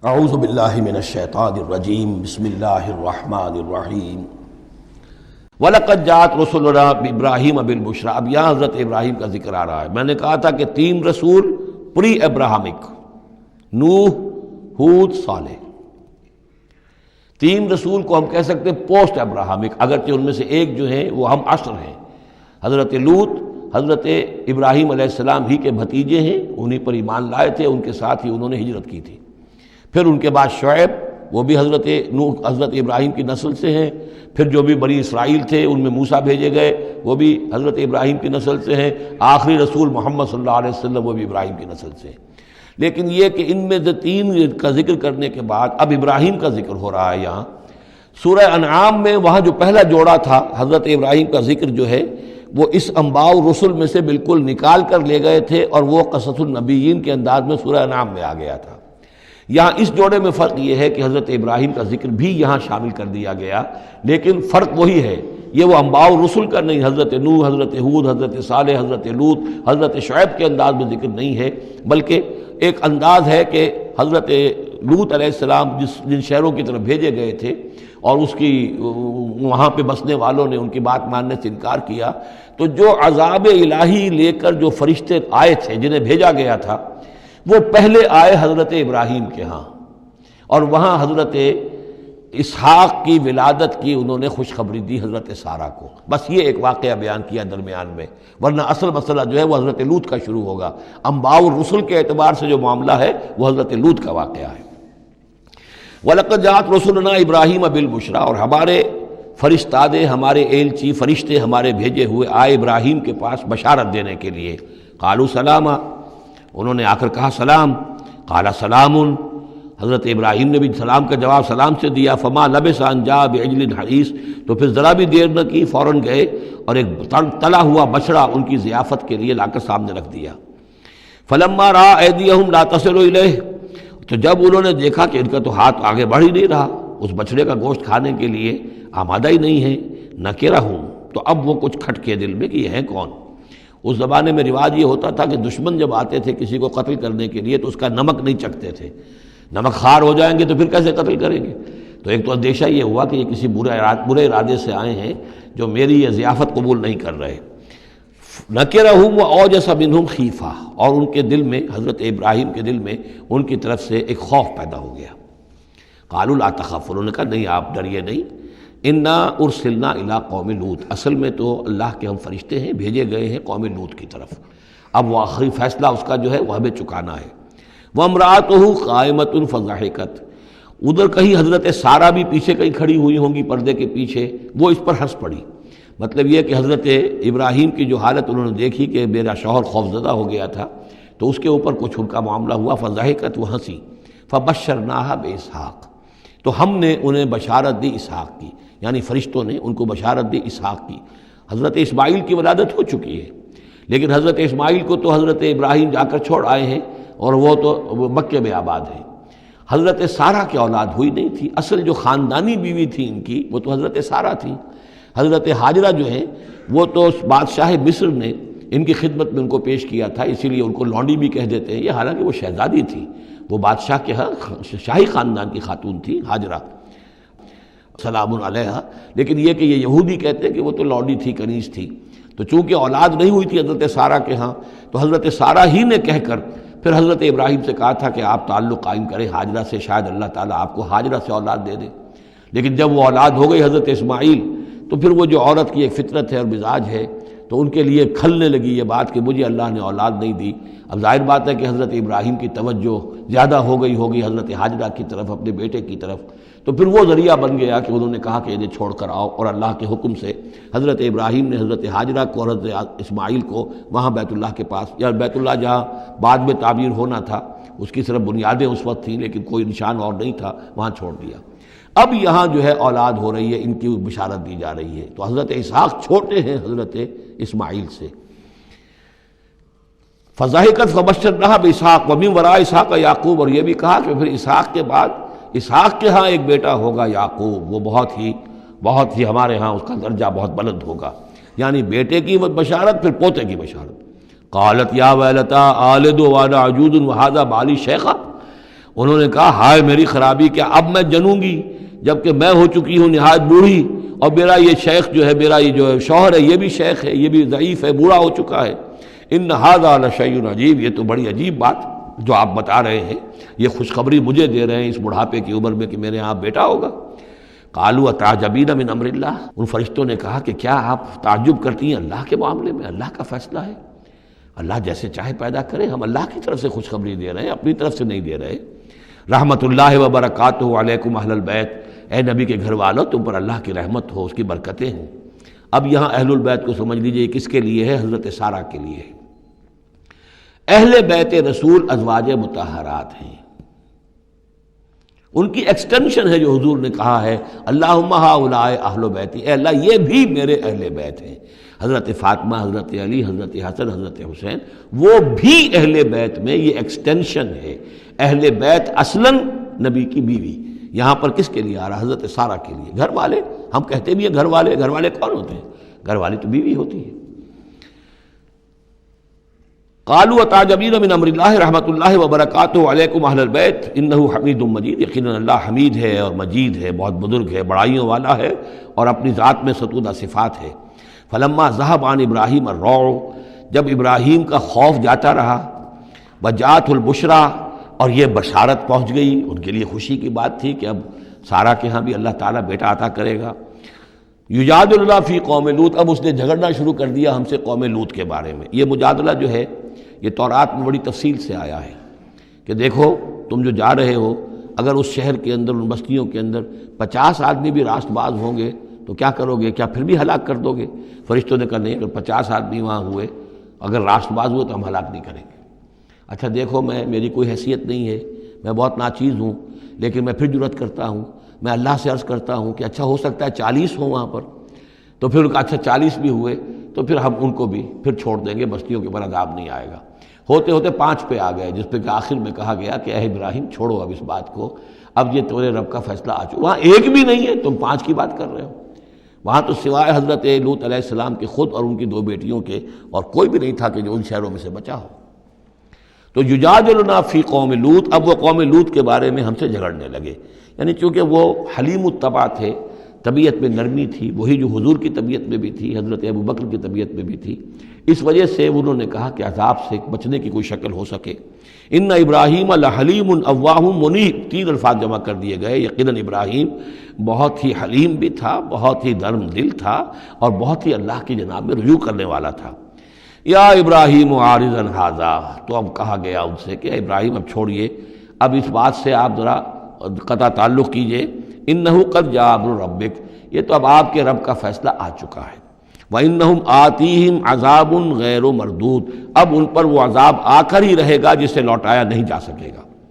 اعوذ باللہ من الشیطان الرجیم بسم اللہ الرحمن الرحیم وَلَقَدْ جَاءَتْ رُسُلُنَا بِإِبْرَاهِيمَ بِالْبُشْرَىٰ۔ اب یہاں حضرت ابراہیم کا ذکر آ رہا ہے۔ میں نے کہا تھا کہ 3 رسول پری ابراہمک، نوح، ہود، صالح۔ 3 رسول کو ہم کہہ سکتے ہیں پوسٹ ابراہمک، اگرچہ ان میں سے ایک جو ہیں وہ ہم عصر ہیں۔ حضرت لوط حضرت ابراہیم علیہ السلام ہی کے بھتیجے ہیں، انہی پر ایمان لائے تھے، ان کے ساتھ ہی انہوں نے ہجرت کی تھی۔ پھر ان کے بعد شعیب، وہ بھی حضرت نوح حضرت ابراہیم کی نسل سے ہیں۔ پھر جو بھی بنی اسرائیل تھے ان میں موسیٰ بھیجے گئے، وہ بھی حضرت ابراہیم کی نسل سے ہیں۔ آخری رسول محمد صلی اللہ علیہ وسلم وہ بھی ابراہیم کی نسل سے ہیں۔ لیکن یہ کہ ان میں سے 3 کا ذکر کرنے کے بعد اب ابراہیم کا ذکر ہو رہا ہے یہاں سورہ انعام میں۔ وہاں جو پہلا جوڑا تھا حضرت ابراہیم کا ذکر جو ہے وہ اس انباء الرسل میں سے بالکل نکال کر لے گئے تھے، اور وہ قصص النبیین کے انداز میں سورہ انعام میں آ گیا تھا۔ یہاں اس جوڑے میں فرق یہ ہے کہ حضرت ابراہیم کا ذکر بھی یہاں شامل کر دیا گیا، لیکن فرق وہی ہے، یہ وہ انباء الرسل کا نہیں، حضرت نوح، حضرت ہود، حضرت صالح، حضرت لوط، حضرت شعیب کے انداز میں ذکر نہیں ہے، بلکہ ایک انداز ہے کہ حضرت لوط علیہ السلام جن شہروں کی طرف بھیجے گئے تھے اور اس کی وہاں پہ بسنے والوں نے ان کی بات ماننے سے انکار کیا، تو جو عذاب الہی لے کر جو فرشتے آئے تھے جنہیں بھیجا گیا تھا، وہ پہلے آئے حضرت ابراہیم کے ہاں، اور وہاں حضرت اسحاق کی ولادت کی انہوں نے خوشخبری دی حضرت سارہ کو۔ بس یہ ایک واقعہ بیان کیا درمیان میں، ورنہ اصل مسئلہ جو ہے وہ حضرت لوط کا شروع ہوگا۔ انباء الرسل کے اعتبار سے جو معاملہ ہے وہ حضرت لوط کا واقعہ ہے۔ وَلَقَدْ جَاءَتْ رُسُلُنَا إِبْرَاهِيمَ بِالْبُشْرَىٰ، اور ہمارے فرشتادے، ہمارے ایلچی، فرشتے ہمارے بھیجے ہوئے آئے ابراہیم کے پاس بشارت دینے کے لیے۔ قالوا سلاما، انہوں نے آ کر کہا سلام۔ قال سلام، حضرت ابراہیم نے بھی سلام کا جواب سلام سے دیا۔ فما لبث ان جاء بعجل حنیذ، تو پھر ذرا بھی دیر نہ کی، فوراً گئے اور ایک تلا ہوا بچڑا ان کی ضیافت کے لیے لا کر سامنے رکھ دیا۔ فلما رأى أيديهم لا تصل إليه، تو جب انہوں نے دیکھا کہ ان کا تو ہاتھ آگے بڑھ ہی نہیں رہا، اس بچڑے کا گوشت کھانے کے لیے آمادہ ہی نہیں ہے، نکرہم، تو اب وہ کچھ کھٹکے دل میں کہ یہ ہیں کون۔ اس زمانے میں رواج یہ ہوتا تھا کہ دشمن جب آتے تھے کسی کو قتل کرنے کے لیے تو اس کا نمک نہیں چکھتے تھے، نمک خوار ہو جائیں گے تو پھر کیسے قتل کریں گے۔ تو ایک تو اندیشہ یہ ہوا کہ یہ کسی برے ارادے سے آئے ہیں جو میری یہ ضیافت قبول نہیں کر رہے۔ نکرہم واوجس منہم خیفہ، اور ان کے دل میں، حضرت ابراہیم کے دل میں ان کی طرف سے ایک خوف پیدا ہو گیا۔ قالوا لا تخف، انہوں نے کہا نہیں آپ ڈریے نہیں، انا ارسلنا الی قوم لوط، اصل میں تو اللہ کے ہم فرشتے ہیں، بھیجے گئے ہیں قوم لوط کی طرف۔ اب وہ آخری فیصلہ اس کا جو ہے وہ ہمیں چکانا ہے۔ وامرأتہ قائمۃ فضحکت، ادھر کہیں حضرت سارہ بھی پیچھے کہیں کھڑی ہوئی ہوں گی پردے کے پیچھے، وہ اس پر ہنس پڑی۔ مطلب یہ کہ حضرت ابراہیم کی جو حالت انہوں نے دیکھی کہ میرا شوہر خوفزدہ ہو گیا تھا، تو اس کے اوپر کچھ ان کا معاملہ ہوا، فضحکت، وہ ہنسی۔ فبشرناہا باسحاق، تو ہم نے انہیں بشارت دی اسحاق کی، یعنی فرشتوں نے ان کو بشارت دی اسحاق کی۔ حضرت اسماعیل کی ولادت ہو چکی ہے، لیکن حضرت اسماعیل کو تو حضرت ابراہیم جا کر چھوڑ آئے ہیں، اور وہ تو مکے میں آباد ہیں۔ حضرت سارہ کی اولاد ہوئی نہیں تھی، اصل جو خاندانی بیوی تھی ان کی وہ تو حضرت سارہ تھی۔ حضرت ہاجرہ جو ہیں وہ تو بادشاہ مصر نے ان کی خدمت میں ان کو پیش کیا تھا، اسی لیے ان کو لونڈی بھی کہہ دیتے ہیں، یہ حالانکہ وہ شہزادی تھی، وہ بادشاہ کے ہاں شاہی خاندان کی خاتون تھی حاجرہ، سلام علیہا۔ لیکن یہ کہ یہ یہودی کہتے ہیں کہ وہ تو لونڈی تھی، کنیز تھی۔ تو چونکہ اولاد نہیں ہوئی تھی حضرت سارہ کے ہاں، تو حضرت سارہ ہی نے کہہ کر پھر حضرت ابراہیم سے کہا تھا کہ آپ تعلق قائم کریں حاجرہ سے، شاید اللہ تعالیٰ آپ کو حاجرہ سے اولاد دے دے۔ لیکن جب وہ اولاد ہو گئی حضرت اسماعیل، تو پھر وہ جو عورت کی ایک فطرت ہے اور مزاج ہے، تو ان کے لیے کھلنے لگی یہ بات کہ مجھے اللہ نے اولاد نہیں دی۔ اب ظاہر بات ہے کہ حضرت ابراہیم کی توجہ زیادہ ہو گئی ہوگی حضرت ہاجرہ کی طرف، اپنے بیٹے کی طرف، تو پھر وہ ذریعہ بن گیا کہ انہوں نے کہا کہ انہیں چھوڑ کر آؤ، اور اللہ کے حکم سے حضرت ابراہیم نے حضرت ہاجرہ کو اور حضرت اسماعیل کو وہاں بیت اللہ کے پاس، یا بیت اللہ جہاں بعد میں تعمیر ہونا تھا اس کی صرف بنیادیں اس وقت تھیں لیکن کوئی نشان اور نہیں تھا، وہاں چھوڑ دیا۔ اب یہاں جو ہے اولاد ہو رہی ہے، ان کی بشارت دی جا رہی ہے۔ تو حضرت اسحاق چھوٹے ہیں حضرت اسماعیل سے۔ فضحکت فبشرناہا باسحاق ومن وراء اسحاق یعقوب، اور یہ بھی کہا کہ پھر اسحاق کے بعد اسحاق کے ہاں ایک بیٹا ہوگا یعقوب، وہ بہت ہی ہمارے ہاں اس کا درجہ بہت بلند ہوگا، یعنی بیٹے کی بشارت پھر پوتے کی بشارت۔ قالت یا ویلتا آلد وانا عجوز وہذا بالی شیخا، انہوں نے کہا ہائے میری خرابی، کیا اب میں جنوں گی جبکہ میں ہو چکی ہوں نہایت بوڑھی، اور میرا یہ شیخ جو ہے، میرا یہ جو شوہر ہے یہ بھی شیخ ہے، یہ بھی ضعیف ہے، بوڑھا ہو چکا ہے۔ ان ھذا لشیء عجیب، یہ تو بڑی عجیب بات جو آپ بتا رہے ہیں، یہ خوشخبری مجھے دے رہے ہیں اس بڑھاپے کی عمر میں کہ میرے یہاں بیٹا ہوگا۔ قالوا اتعجبین من امر اللہ، ان فرشتوں نے کہا کہ کیا آپ تعجب کرتی ہیں اللہ کے معاملے میں؟ اللہ کا فیصلہ ہے، اللہ جیسے چاہے پیدا کرے، ہم اللہ کی طرف سے خوشخبری دے رہے ہیں، اپنی طرف سے نہیں دے رہے۔ رحمت اللہ وبرکاتہ علیکم اہل البیت، اے نبی کے گھر والوں تم پر اللہ کی رحمت ہو، اس کی برکتیں ہوں۔ اب یہاں اہل البیت کو سمجھ لیجئے کس کے لیے ہے؟ حضرت سارہ کے لیے ہے۔ اہل بیت رسول ازواج مطہرات ہیں، ان کی ایکسٹینشن ہے جو حضور نے کہا ہے اللہم ہؤلاء اہل بیتی، اے اللہ یہ بھی میرے اہل بیت ہیں۔ حضرت فاطمہ، حضرت علی، حضرت حسن، حضرت حسین، وہ بھی اہل بیت میں، یہ ایکسٹینشن ہے۔ اہل بیت اصلاً نبی کی بیوی، یہاں پر کس کے لیے آ رہا؟ حضرت سارہ کے لیے، گھر والے۔ ہم کہتے بھی ہیں گھر والے، گھر والے کون ہوتے ہیں؟ گھر والی تو بیوی ہوتی ہے۔ قالوا اتعجبین من امر اللہ رحمت اللہ وبرکاتہ علیکم اہل البیت انہ حمید مجید، یقیناً اللہ حمید ہے اور مجید ہے، بہت بزرگ ہے، بڑائیوں والا ہے، اور اپنی ذات میں ستودہ صفات ہے۔ فلما ذهب عن ابراہیم الروع، جب ابراہیم کا خوف جاتا رہا، وجاءت البشریٰ، اور یہ بشارت پہنچ گئی، ان کے لیے خوشی کی بات تھی کہ اب سارہ کے ہاں بھی اللہ تعالیٰ بیٹا عطا کرے گا۔ یجادلنا فی قوم لوط، اب اس نے جھگڑنا شروع کر دیا ہم سے قوم لوط کے بارے میں۔ یہ مجادلہ جو ہے یہ تورات میں بڑی تفصیل سے آیا ہے کہ دیکھو تم جو جا رہے ہو، اگر اس شہر کے اندر، ان بستیوں کے اندر 50 آدمی بھی راست باز ہوں گے تو کیا کرو گے؟ کیا پھر بھی ہلاک کر دو گے؟ فرشتوں نے کہا نہیں، اگر 50 آدمی وہاں ہوئے، اگر راست باز ہوئے تو ہم ہلاک نہیں کریں گے۔ اچھا دیکھو، میری کوئی حیثیت نہیں ہے، میں بہت ناچیز ہوں، لیکن میں پھر جرأت کرتا ہوں، میں اللہ سے عرض کرتا ہوں کہ اچھا ہو سکتا ہے 40 ہوں وہاں پر، تو پھر اچھا 40 بھی ہوئے تو پھر ہم ان کو بھی پھر چھوڑ دیں گے، بستیوں کے اوپر عذاب نہیں آئے گا۔ ہوتے ہوتے 5 پہ آ گئے، جس پہ کہ آخر میں کہا گیا کہ اے ابراہیم چھوڑو اب اس بات کو، اب یہ تیرے رب کا فیصلہ آ چکا۔ وہاں ایک بھی نہیں ہے، تم 5 کی بات کر رہے ہو۔ وہاں تو سوائے حضرت لوط علیہ السلام کے خود اور ان کی 2 بیٹیوں کے اور کوئی بھی نہیں تھا کہ جو ان شہروں میں سے بچا ہو۔ تو یجادلنا فی قوم لوط، اب وہ قوم لوط کے بارے میں ہم سے جھگڑنے لگے، یعنی چونکہ وہ حلیم الطبع تھے، طبیعت میں نرمی تھی، وہی جو حضور کی طبیعت میں بھی تھی، حضرت ابوبکر کی طبیعت میں بھی تھی، اس وجہ سے انہوں نے کہا کہ عذاب سے بچنے کی کوئی شکل ہو سکے۔ ان ابراہیم لحلیم اواہ منیب، 3 الفاظ جمع کر دیے گئے۔ یقیناً ابراہیم بہت ہی حلیم بھی تھا، بہت ہی نرم دل تھا، اور بہت ہی اللہ کی جناب میں رجوع کرنے والا تھا۔ یا ابراہیم عارض عن ھذا، تو اب کہا گیا ان سے کہ ابراہیم اب چھوڑیے، اب اس بات سے آپ ذرا قطع تعلق کیجئے۔ انہ قد جاء امر ربک، یہ تو اب آپ کے رب کا فیصلہ آ چکا ہے۔ وَإِنَّهُمْ آتِيهِمْ عَذَابٌ غَيْرُ مَرْدُودٌ، اب ان پر وہ عذاب آ کر ہی رہے گا جسے لوٹایا نہیں جا سکے گا۔